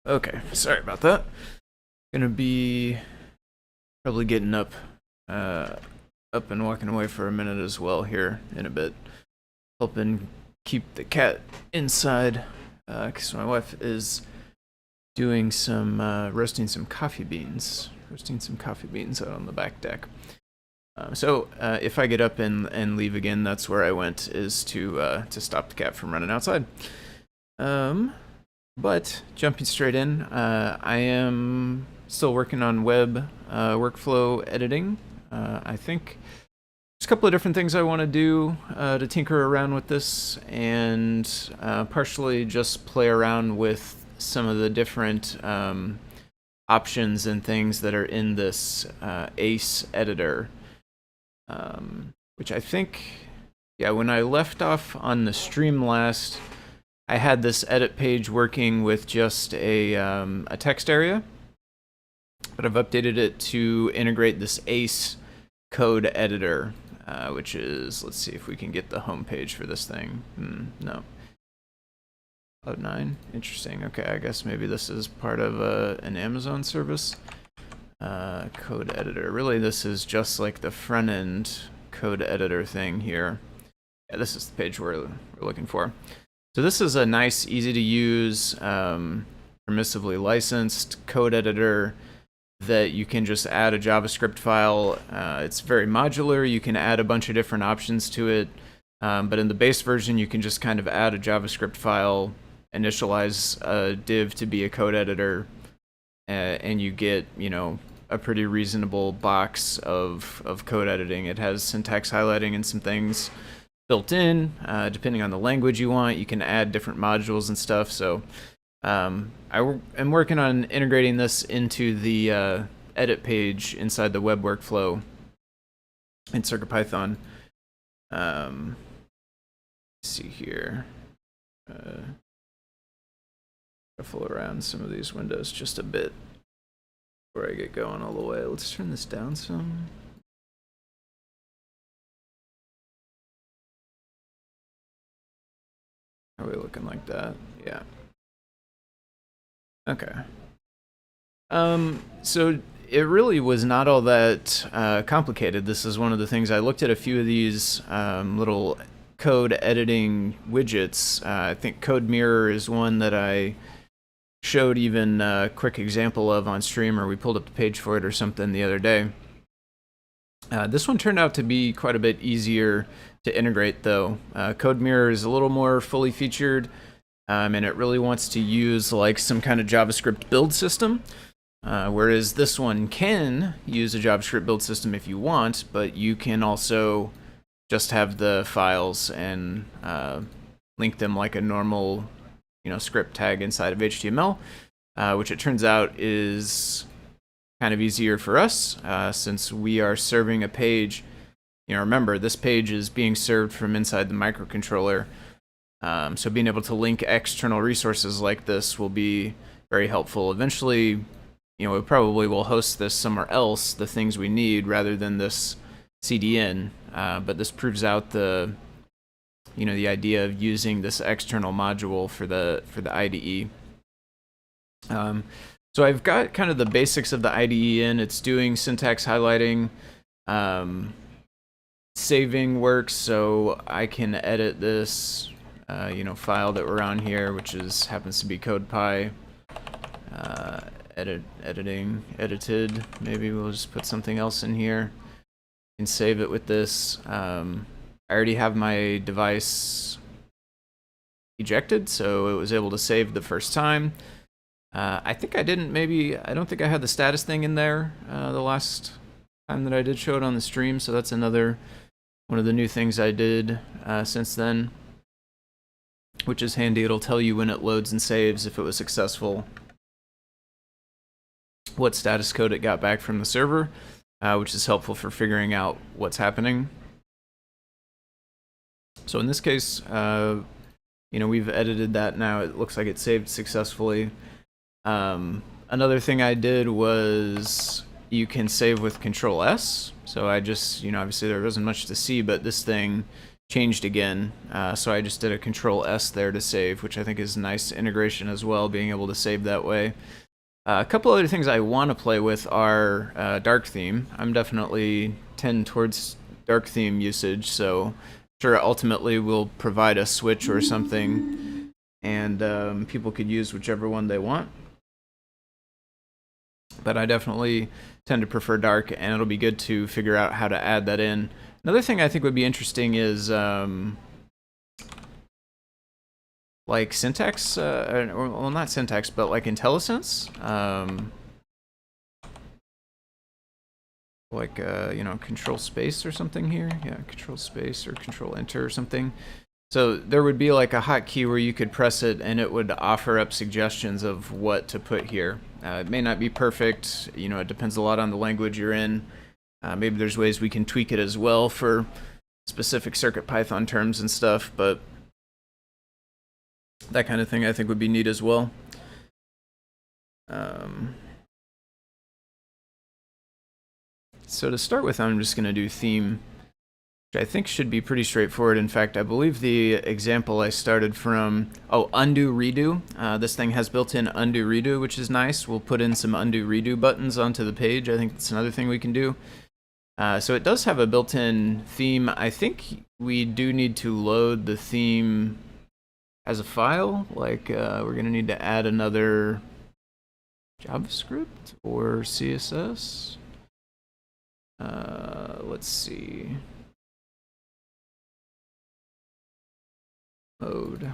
Okay, sorry about that. Gonna be probably getting up and walking away for a minute as well here in a bit. Helping keep the cat inside, because my wife is doing some, roasting some coffee beans. Roasting some coffee beans out on the back deck. So if I get up and leave again, that's where I went, is to stop the cat from running outside. But jumping straight in, I am still working on web workflow editing. I think there's a couple of different things I want to do to tinker around with this, and partially just play around with some of the different options and things that are in this ACE editor. Which I think, yeah, when I left off on the stream last, I had this edit page working with just a text area, but I've updated it to integrate this ACE code editor, which is, let's see if we can get the home page for this thing. No. Cloud9, interesting. Okay, I guess maybe this is part of an Amazon service. Code editor. Really, this is just like the front end code editor thing here. Yeah, this is the page we're looking for. So this is a nice, easy to use, permissively licensed code editor that you can just add a JavaScript file. It's very modular. You can add a bunch of different options to it. But in the base version, you can just kind of add a JavaScript file, initialize a div to be a code editor, and you get, you know, a pretty reasonable box of code editing. It has syntax highlighting and some things built in. Depending on the language you want, you can add different modules and stuff. So I am working on integrating this into the edit page inside the web workflow in CircuitPython. Let's see here. Shuffle around some of these windows just a bit before I get going all the way. Let's turn this down some. Are we looking like that? Yeah. Okay. So it really was not all that complicated. This is one of the things. I looked at a few of these little code editing widgets. I think Code Mirror is one that I showed even a quick example of on stream, or we pulled up the page for it or something the other day. This one turned out to be quite a bit easier to integrate, though. Code Mirror is a little more fully featured, and it really wants to use like some kind of JavaScript build system, whereas this one can use a JavaScript build system if you want, but you can also just have the files and link them like a normal, you know, script tag inside of HTML, which it turns out is kind of easier for us since we are serving a page. You know, remember, this page is being served from inside the microcontroller, so being able to link external resources like this will be very helpful. Eventually, you know, we probably will host this somewhere else, the things we need, rather than this CDN, but this proves out the, you know, the idea of using this external module for the IDE. So I've got kind of the basics of the IDE in. It's doing syntax highlighting, saving works, so I can edit this, you know, file that we're on here, which happens to be CodePy. Edited. Maybe we'll just put something else in here and save it with this. I already have my device ejected, so it was able to save the first time. I think I didn't, I don't think I had the status thing in there the last time that I did show it on the stream, so that's another one of the new things I did since then, which is handy. It'll tell you when it loads and saves, if it was successful, what status code it got back from the server, which is helpful for figuring out what's happening. So in this case, you know, we've edited that now. It looks like it saved successfully. Another thing I did was you can save with Control S. So I just, you know, obviously there wasn't much to see, but this thing changed again. So I just did a Control S there to save, which I think is nice integration as well, being able to save that way. A couple other things I want to play with are dark theme. I'm definitely tend towards dark theme usage, so sure ultimately we'll provide a switch or something, and people could use whichever one they want. But I definitely tend to prefer dark, and it'll be good to figure out how to add that in. Another thing I think would be interesting is like syntax, well, not syntax, but like IntelliSense. Like, you know, control space or something here. Yeah, control space or control enter or something. So there would be like a hotkey where you could press it and it would offer up suggestions of what to put here. It may not be perfect, you know, it depends a lot on the language you're in. Maybe there's ways we can tweak it as well for specific CircuitPython terms and stuff, but that kind of thing I think would be neat as well. So to start with, I'm just going to do theme, which I think should be pretty straightforward. In fact, I believe the example I started from, undo, redo. This thing has built-in undo, redo, which is nice. We'll put in some undo, redo buttons onto the page. I think that's another thing we can do. So it does have a built-in theme. I think we do need to load the theme as a file. Like, we're going to need to add another JavaScript or CSS. Let's see. Mode.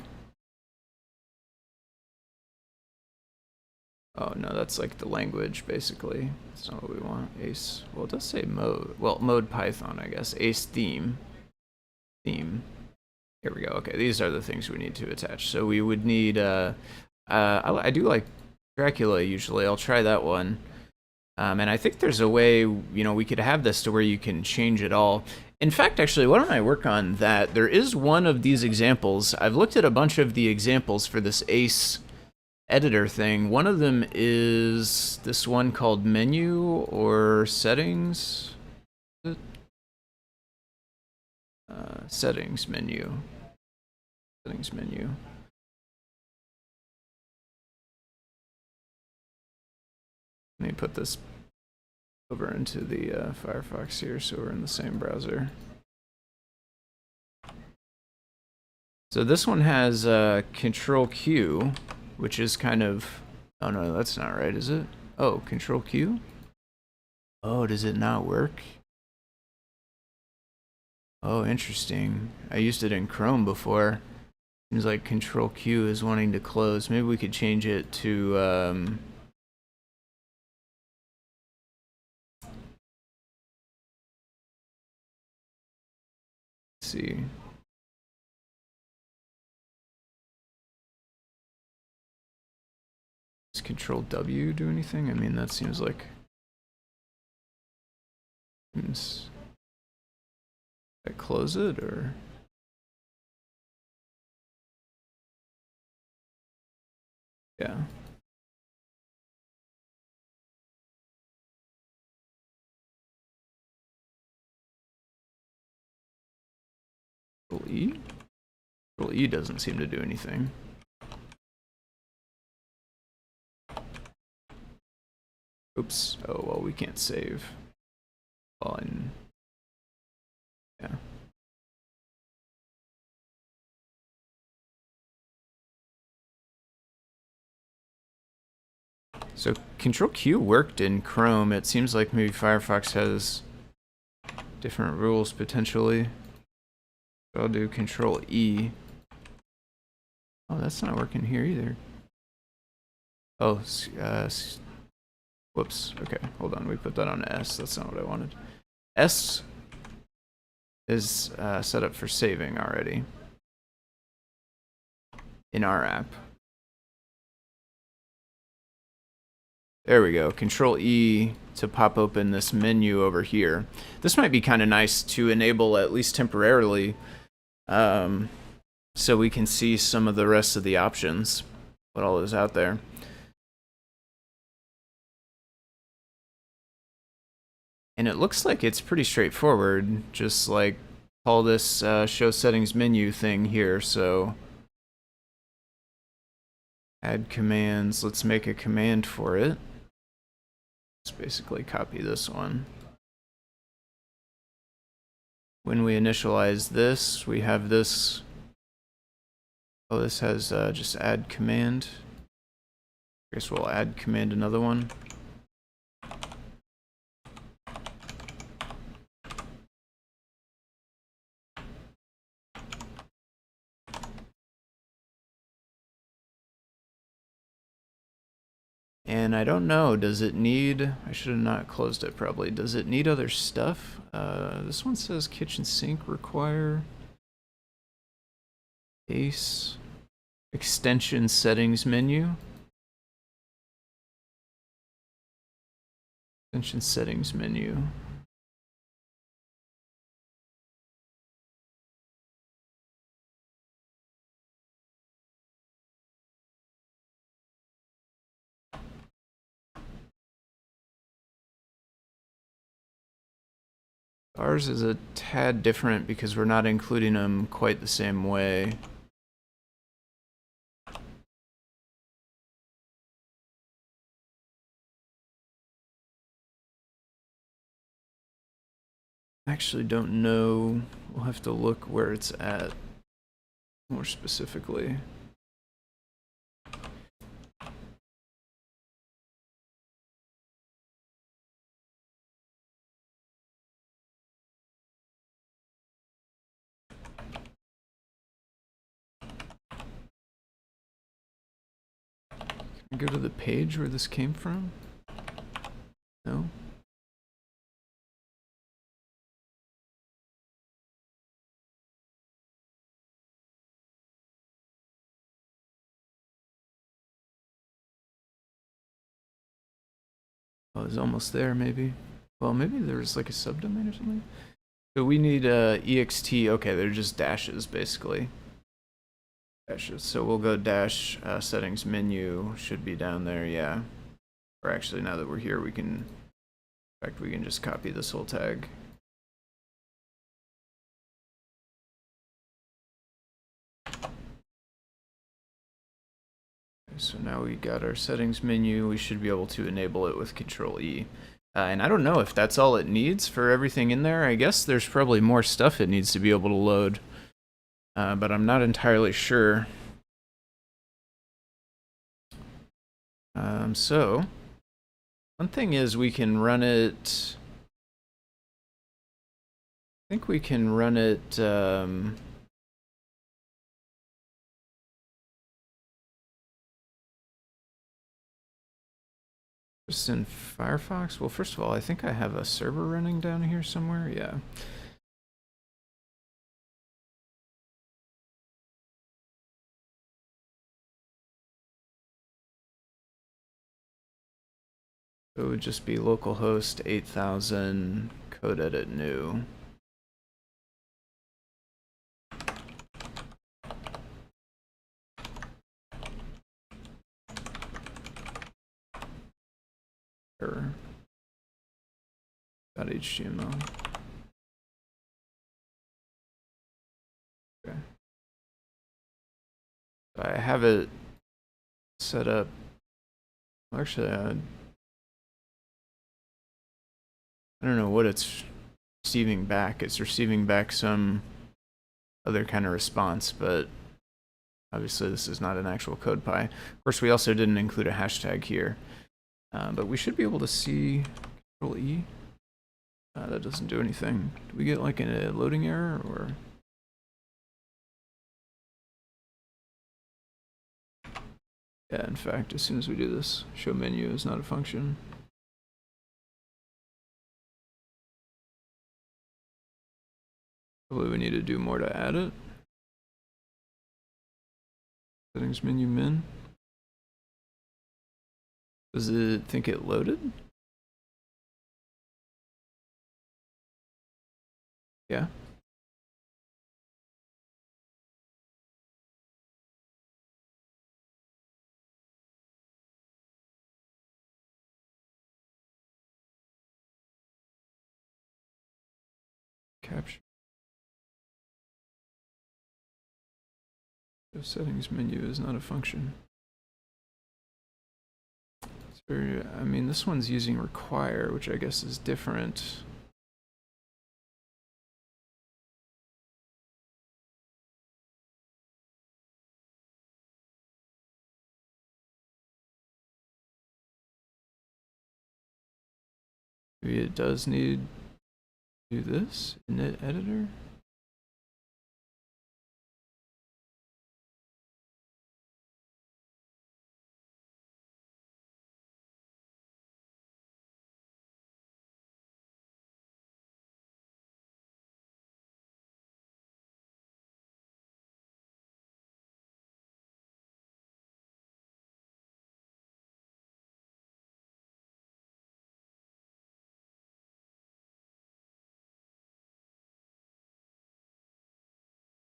Oh no, that's like the language basically. That's not what we want. Ace. Well, it does say mode. Well, mode Python, I guess. Ace theme. Theme. Here we go. Okay, these are the things we need to attach. So we would need. I do like Dracula usually. I'll try that one. And I think there's a way, you know, we could have this to where you can change it all. In fact, actually, why don't I work on that? There is one of these examples. I've looked at a bunch of the examples for this Ace editor thing. One of them is this one called menu or settings. Settings menu. Settings menu. Let me put this over into the Firefox here so we're in the same browser. So this one has Control Q, which is kind of, oh no, that's not right, is it? Oh, Control Q? Oh, does it not work? Oh, interesting. I used it in Chrome before. Seems like Control Q is wanting to close. Maybe we could change it to see. Does Control W do anything? I mean, that seems like. Seems. I close it or. Yeah. Control E? Control E doesn't seem to do anything. Oops. Oh, well, we can't save. On. Yeah. So Control Q worked in Chrome. It seems like maybe Firefox has different rules potentially. So I'll do Control E. Oh, that's not working here either. Oh, whoops. Okay, hold on. We put that on S. That's not what I wanted. S is set up for saving already in our app. There we go. Control E to pop open this menu over here. This might be kind of nice to enable at least temporarily, so we can see some of the rest of the options, what all is out there. And it looks like it's pretty straightforward, just like call this show settings menu thing here. So add commands. Let's make a command for it. Let's basically copy this one. When we initialize this, we have this. Oh, this has just add command. I guess we'll add command another one. And I don't know, does it need, I should have not closed it probably. Does it need other stuff? This one says kitchen sink require. Ace. Extension settings menu. Extension settings menu. Ours is a tad different because we're not including them quite the same way. I actually don't know. We'll have to look where it's at more specifically. Can I go to the page where this came from? No? Oh, it's almost there, maybe. Well, maybe there's like a subdomain or something. So we need ext. Okay, they're just dashes, basically. Dashes. So we'll go dash settings menu. Should be down there, yeah. Or actually, now that we're here, we can. In fact, we can just copy this whole tag. So now we got our settings menu. We should be able to enable it with Control E. And I don't know if that's all it needs for everything in there. I guess there's probably more stuff it needs to be able to load. But I'm not entirely sure. So, one thing is we can run it. I think we can run it. Just in Firefox? Well, first of all, I think I have a server running down here somewhere. Yeah. It would just be localhost 8000 code edit new. Error. .html. Okay. I have it set up. Actually, I don't know what it's receiving back. It's receiving back some other kind of response, but obviously this is not an actual CodePy. Of course, we also didn't include a hashtag here, but we should be able to see Control E. That doesn't do anything. Do we get like a loading error or? Yeah, in fact, as soon as we do this, show menu is not a function. Probably we need to do more to add it. Settings menu min. Does it think it loaded? Yeah. Capture. The settings menu is not a function. It's very, I mean, this one's using require, which I guess is different. Maybe it does need to do this init editor.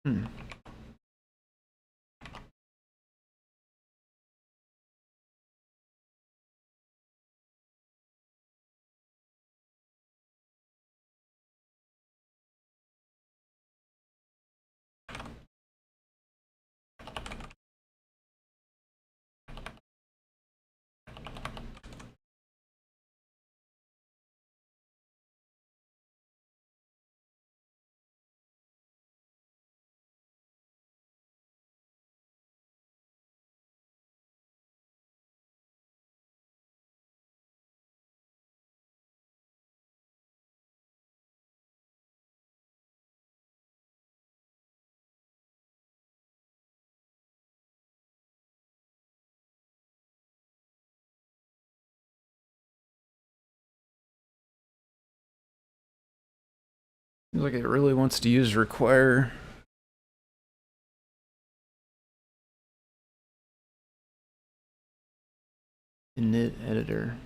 Hmm. Seems like it really wants to use require. Init editor.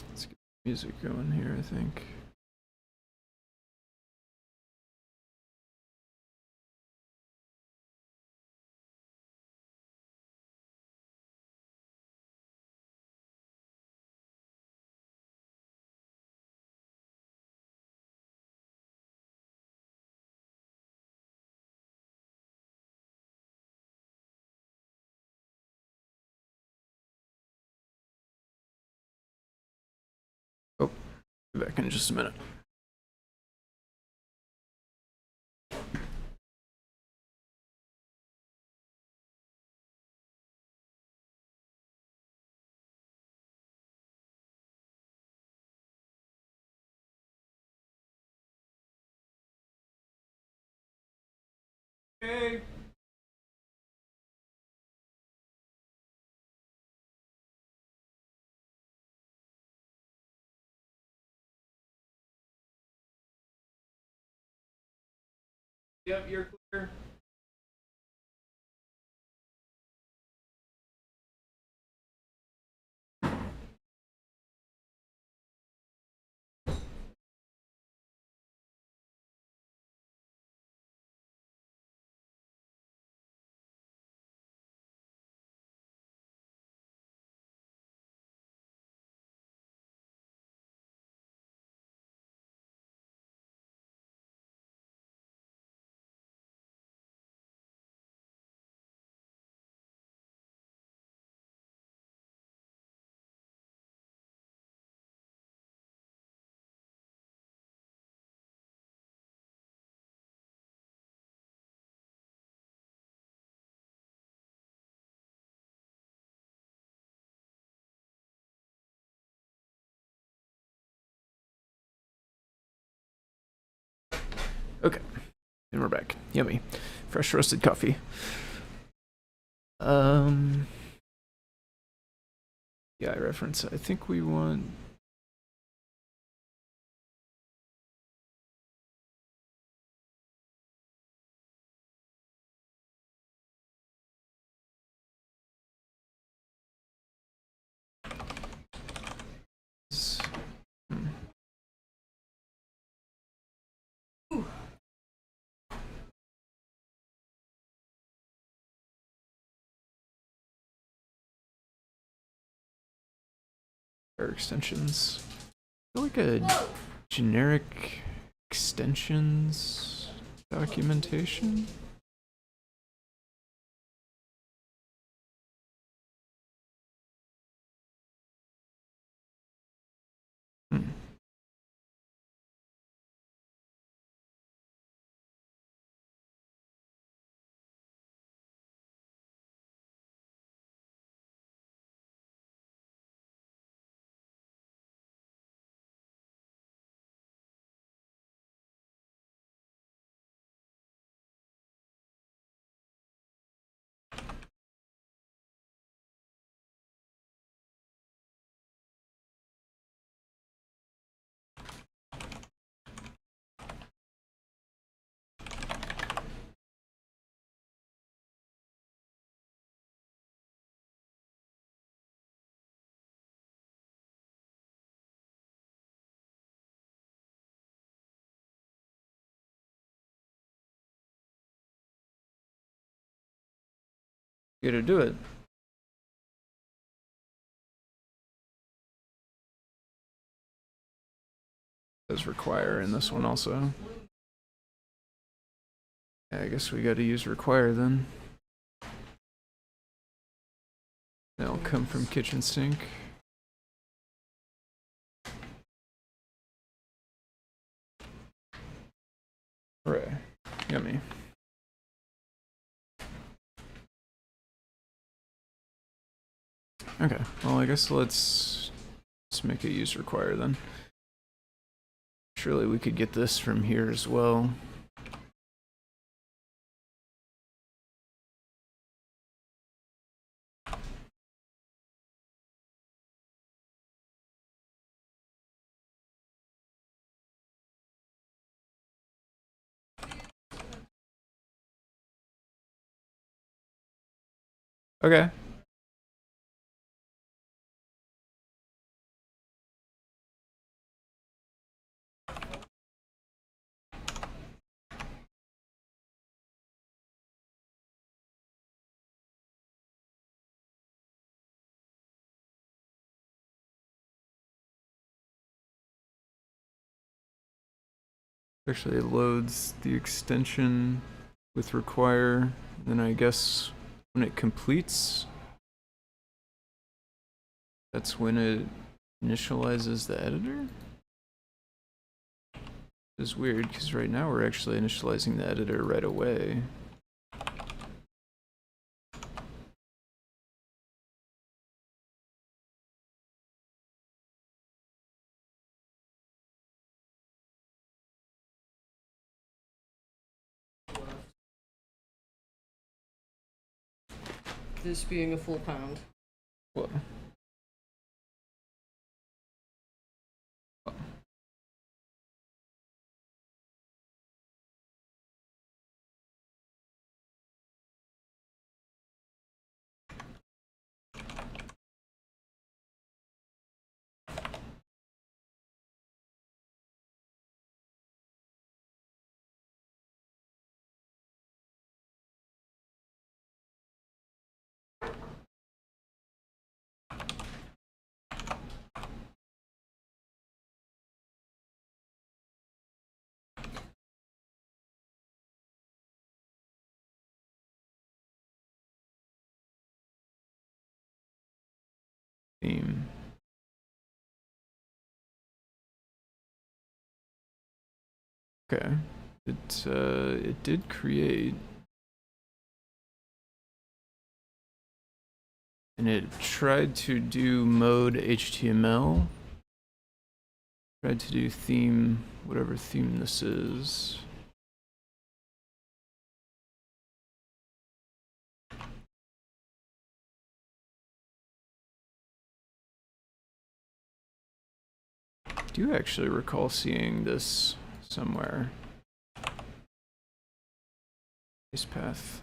Let's get music going here, I think. Oh, be back in just a minute. Okay. Yep, you're clear. Okay, and we're back. Yummy. Fresh roasted coffee. Yeah, I reference. I think we want. Or extensions. I feel like a generic extensions documentation. Good to do it. Does require in this one also. Yeah, I guess we got to use require then. That'll come from kitchen sink. Hooray. Yummy. Okay, well I guess let's make it use require then. Surely we could get this from here as well. Okay. Actually, it loads the extension with require, then I guess when it completes, that's when it initializes the editor? It's weird because right now we're actually initializing the editor right away. This being a full pound. Whoa. Theme. Okay. It did create. And it tried to do mode HTML. Tried to do theme, whatever theme this is. I do actually recall seeing this somewhere. Base path.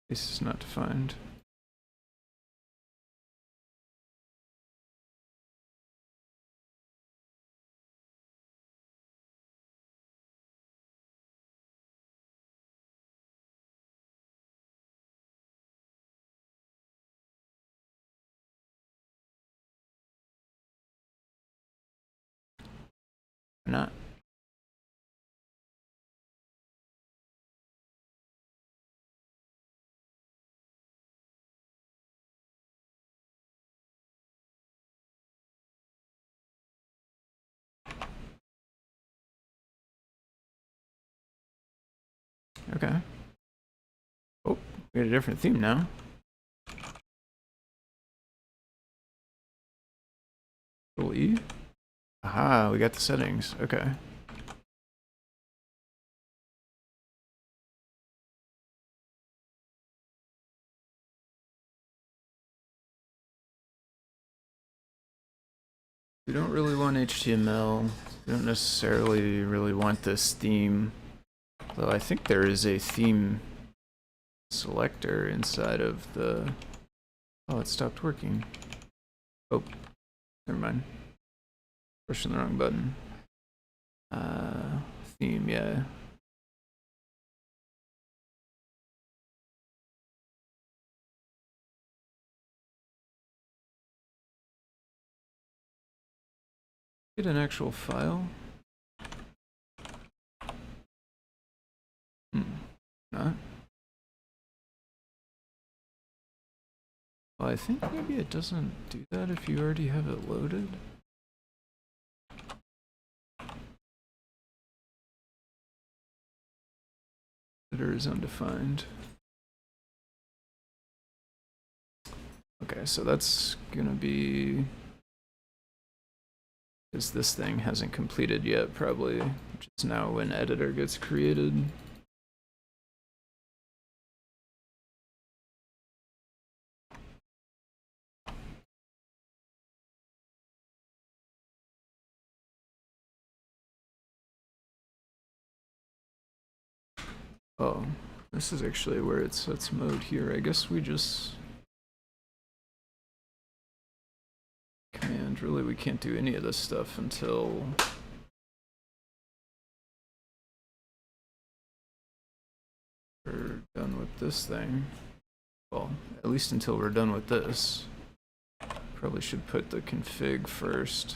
This is not defined. Not. Okay. Oh, we got a different theme now. Control E. Aha, we got the settings. Okay. We don't really want HTML. We don't necessarily really want this theme. Though I think there is a theme selector inside of the... Oh, it stopped working. Oh, never mind. Pushing the wrong button. Theme, yeah. Get an actual file. Not. Well, I think maybe it doesn't do that if you already have it loaded. Editor is undefined. Okay, so that's gonna be... because this thing hasn't completed yet, probably, which is now when editor gets created. Oh, this is actually where it sets mode here. I guess we just... command, really we can't do any of this stuff until... we're done with this thing. Well, at least until we're done with this. Probably should put the config first.